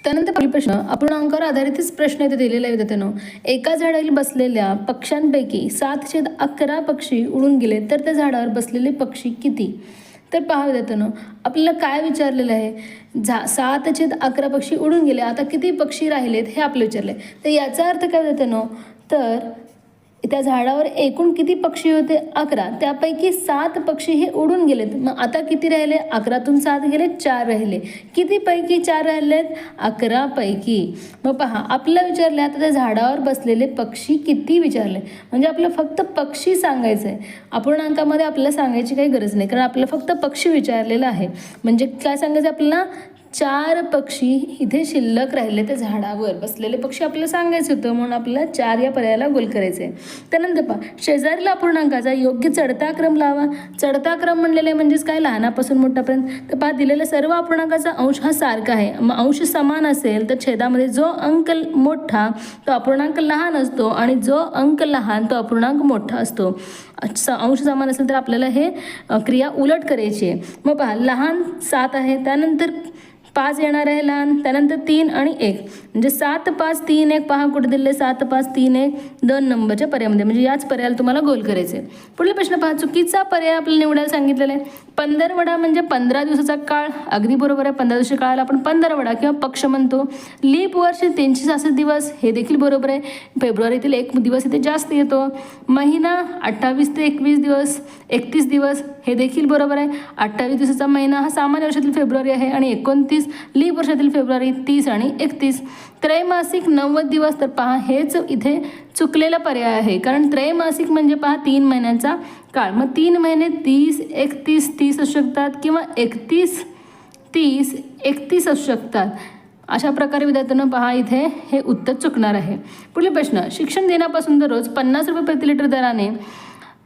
त्यानंतर पहिला प्रश्न अपूर्णांकावर आधारितच प्रश्न इथे दिलेला आहे विद्यार्थ्यांनो. एका झाडावर बसलेल्या पक्ष्यांपैकी 7/11 पक्षी उडून गेले तर त्या झाडावर बसलेले पक्षी किती? तर पहा विद्यार्थ्यांनो, आपल्याला काय विचारलेलं आहे, 7/11 पक्षी उडून गेले, आता किती पक्षी राहिलेत हे आपलं विचारलं आहे. तर याचा अर्थ काय विद्यार्थ्यांनो, तर त्या झाडावर एकूण किती पक्षी होते? 11. त्यापैकी 7 पक्षी हे उडून गेलेत. मग आता किती राहिले? 11तून 7 गेले, 4 राहिले. किती पैकी 4 राहिलेत? 11 पैकी. मग पहा, आपलं विचारलं आता त्या झाडावर बसलेले पक्षी किती विचारले, म्हणजे आपलं फक्त पक्षी सांगायचं आहे. अपूर्णांकामध्ये आपल्याला सांगायची काही गरज नाही, कारण आपलं फक्त पक्षी विचारलेलं आहे. म्हणजे काय सांगायचं आपल्याला? 4 पक्षी इथे शिल्लक राहिले, त्या झाडावर बसलेले पक्षी आपल्याला सांगायचं होतं, म्हणून आपल्याला 4 या पर्यायाला गोल करायचं आहे. त्यानंतर पहा, शेजारील अपूर्णांकाचा योग्य चढता क्रम लावा. चढता क्रम म्हणलेले म्हणजेच काय? लहानापासून मोठ्यापर्यंत. तर पहा, दिलेल्या सर्व अपूर्णांकाचा अंश हा सारखा आहे. मग अंश समान असेल तर छेदामध्ये जो अंक मोठा तो अपूर्णांक लहान असतो आणि जो अंक लहान तो अपूर्णांक मोठा असतो. अंश समान असेल तर आपल्याला हे क्रिया उलट करायची आहे. मग पहा, लहान 7 आहे, त्यानंतर 5 येणार आहे लहान, त्यानंतर 3 आणि 1, म्हणजे 7, 5, 3, 1. पहा कुठे दिले? 7, 5, 3, 1 2 नंबरच्या पर्यायामध्ये, म्हणजे याच पर्यायाला तुम्हाला गोल करायचे आहे. पुढील प्रश्न पहा, चुकीचा पर्याय आपल्याला निवडायला सांगितलेला आहे. पंधरवडा म्हणजे 15 दिवसाचा काळ. अगदी बरोबर आहे, 15 दिवसाच्या काळाला आपण पंधरवडा किंवा पक्ष म्हणतो. लीप वर्ष 366 दिवस, हे देखील बरोबर आहे. फेब्रुवारीतील 1 दिवस इथे जास्त येतो. महिना 28 ते 21 दिवस, 31 दिवस, हे देखील बरोबर आहे. 28 दिवसाचा महिना हा सामान्य वर्षातील फेब्रुवारी आहे आणि 29 लीप वर्षातील फेब्रुवारी, 30 आणि 31. त्रैमासिक 90 दिवस, तर पहा हेच इथे चुकलेला पर्याय आहे, कारण त्रैमासिक म्हणजे पहा 3 महिन्यांचा काळ. मग 3 महिने 30, 31, 30 असू शकतात किंवा 31, 30, 31 असू शकतात. अशा प्रकारे विद्यार्थ्यांना पहा इथे हे उत्तर चुकणार आहे. पुढील प्रश्न, शिक्षण दिनापासून दररोज 50 रुपये प्रति लिटर दराने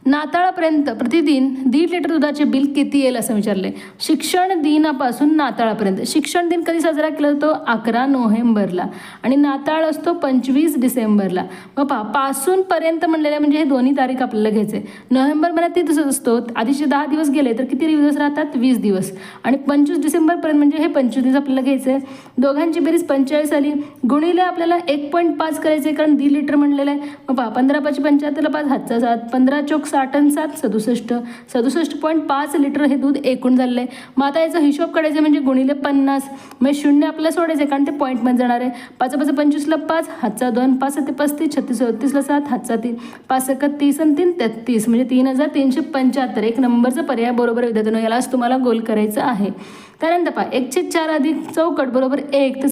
नाताळापर्यंत प्रतिदिन 1.5 लिटर दुधाचे बिल किती येईल असं विचारले. शिक्षण दिनापासून नाताळापर्यंत. शिक्षण दिन कधी साजरा केला जातो? 11 नोव्हेंबरला आणि नाताळ असतो 25 डिसेंबरला. मग पहा, पासून पर्यंत म्हणलेलं म्हणजे हे दोन्ही तारीख आपल्याला घ्यायचे. नोव्हेंबर महिन्यात 30 दिवस असतो, आधीचे 10 दिवस गेले तर किती दिवस राहतात? 20 दिवस. आणि 25 डिसेंबरपर्यंत म्हणजे हे 25 दिवस आपल्याला घ्यायचे. दोघांची बेरीज 45 आली, गुणिले आपल्याला 1.5 करायचे, कारण 1.5 लिटर म्हणलेलं आहे. मग पहा, 15 × 5 = 75, 5 हातचा 7, 15 चोक 60 आणि 7 67, 67.5 लिटर हे दूध एकूण झालेलं आहे. मग आता याचा हिशोब काढायचा म्हणजे गुणिले 50, म्हणजे 0 आपल्याला सोडायचं कारण ते पॉईंटमध्ये जाणार आहे. 5 × 5 = 25, 5 हातचा 2, 5 × 7 = 35, 36 × 7 हातचा 3, 5 × 1 = 30 आणि 3 = 33, म्हणजे 3375. एक नंबरचा पर्याय बरोबर विद्यार्थ्यांनो, यालाच तुम्हाला गोल करायचं आहे. त्यानंतर पहा, 1/4 अधिक चौकट बरोबर 1, तर